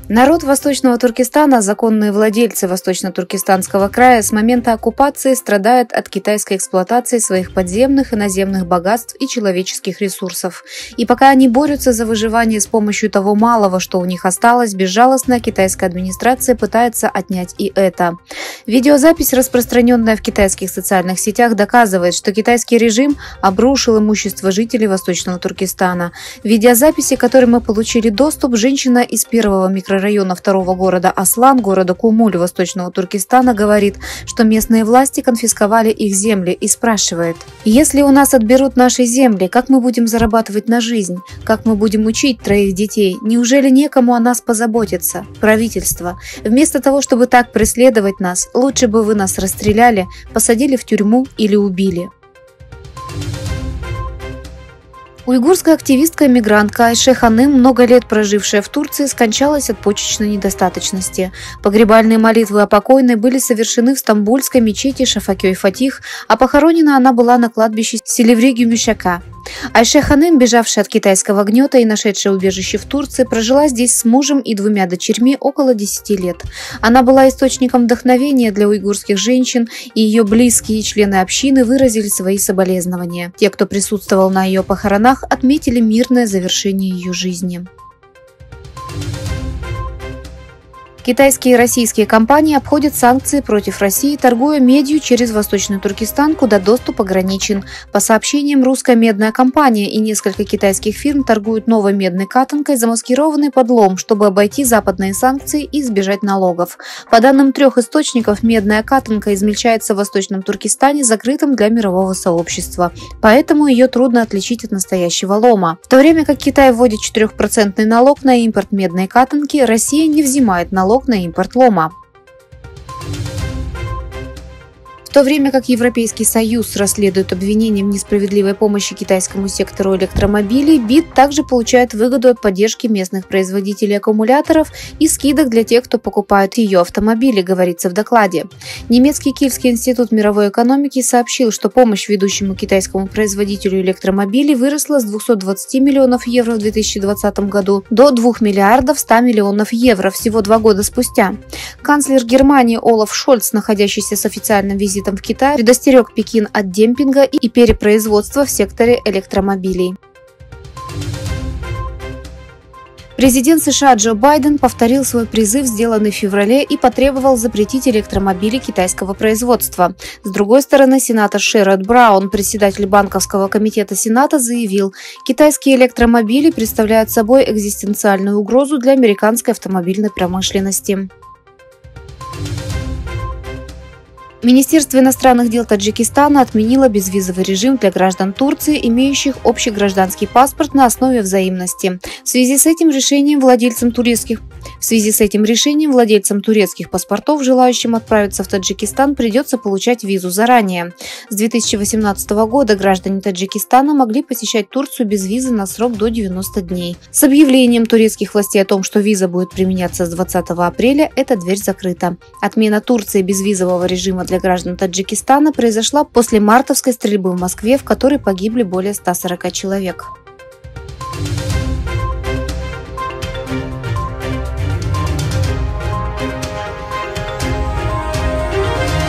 Народ Восточного Туркестана, законные владельцы Восточно-Туркестанского края, с момента оккупации страдает от китайской эксплуатации своих подземных и наземных богатств и человеческих ресурсов. И пока они борются за выживание с помощью того малого, что у них осталось, безжалостная китайская администрация пытается отнять и это. Видеозапись, распространенная в китайских социальных сетях, доказывает, что китайский режим обрушил имущество жителей Восточного Туркестана. В видеозаписи, к которой мы получили доступ, женщина из первого микрорайона второго города Аслан, города Кумуль Восточного Туркестана, говорит, что местные власти конфисковали их земли и спрашивает: «Если у нас отберут наши земли, как мы будем зарабатывать на жизнь? Как мы будем учить 3 детей? Неужели некому о нас позаботиться? Правительство, вместо того, чтобы так преследовать нас, лучше бы вы нас расстреляли, посадили в тюрьму или убили». Уйгурская активистка-эмигрантка Айше Ханым, много лет прожившая в Турции, скончалась от почечной недостаточности. Погребальные молитвы о покойной были совершены в стамбульской мечети Шафакёй-Фатих, а похоронена она была на кладбище Селиври-Гюмишака. Айше Ханым, бежавшая от китайского гнета и нашедшая убежище в Турции, прожила здесь с мужем и 2 дочерьми около 10 лет. Она была источником вдохновения для уйгурских женщин, и ее близкие члены общины выразили свои соболезнования. Те, кто присутствовал на ее похоронах, отметили мирное завершение ее жизни. Китайские и российские компании обходят санкции против России, торгуя медью через Восточный Туркестан, куда доступ ограничен. По сообщениям, русская медная компания и несколько китайских фирм торгуют новой медной катанкой, замаскированной под лом, чтобы обойти западные санкции и избежать налогов. По данным 3 источников, медная катанка измельчается в Восточном Туркестане, закрытом для мирового сообщества. Поэтому ее трудно отличить от настоящего лома. В то время как Китай вводит 4% налог на импорт медной катанки, Россия не взимает налог на импорт лома. В то время как Европейский Союз расследует обвинения в несправедливой помощи китайскому сектору электромобилей, БИТ также получает выгоду от поддержки местных производителей аккумуляторов и скидок для тех, кто покупает ее автомобили, говорится в докладе. Немецкий Кильский институт мировой экономики сообщил, что помощь ведущему китайскому производителю электромобилей выросла с 220 миллионов евро в 2020 году до 2 миллиардов 100 миллионов евро всего 2 года спустя. Канцлер Германии Олаф Шольц, находящийся с официальным визитом в Китай, предостерег Пекин от демпинга и перепроизводства в секторе электромобилей. Президент США Джо Байден повторил свой призыв, сделанный в феврале, и потребовал запретить электромобили китайского производства. С другой стороны, сенатор Шеррод Браун, председатель банковского комитета Сената, заявил, китайские электромобили представляют собой экзистенциальную угрозу для американской автомобильной промышленности. Министерство иностранных дел Таджикистана отменило безвизовый режим для граждан Турции, имеющих общий гражданский паспорт на основе взаимности. В связи с этим решением владельцам турецких паспортов, желающим отправиться в Таджикистан, придется получать визу заранее. С 2018 года граждане Таджикистана могли посещать Турцию без визы на срок до 90 дней. С объявлением турецких властей о том, что виза будет применяться с 20 апреля, эта дверь закрыта. Отмена Турции безвизового режима для граждан Таджикистана произошла после мартовской стрельбы в Москве, в которой погибли более 140 человек.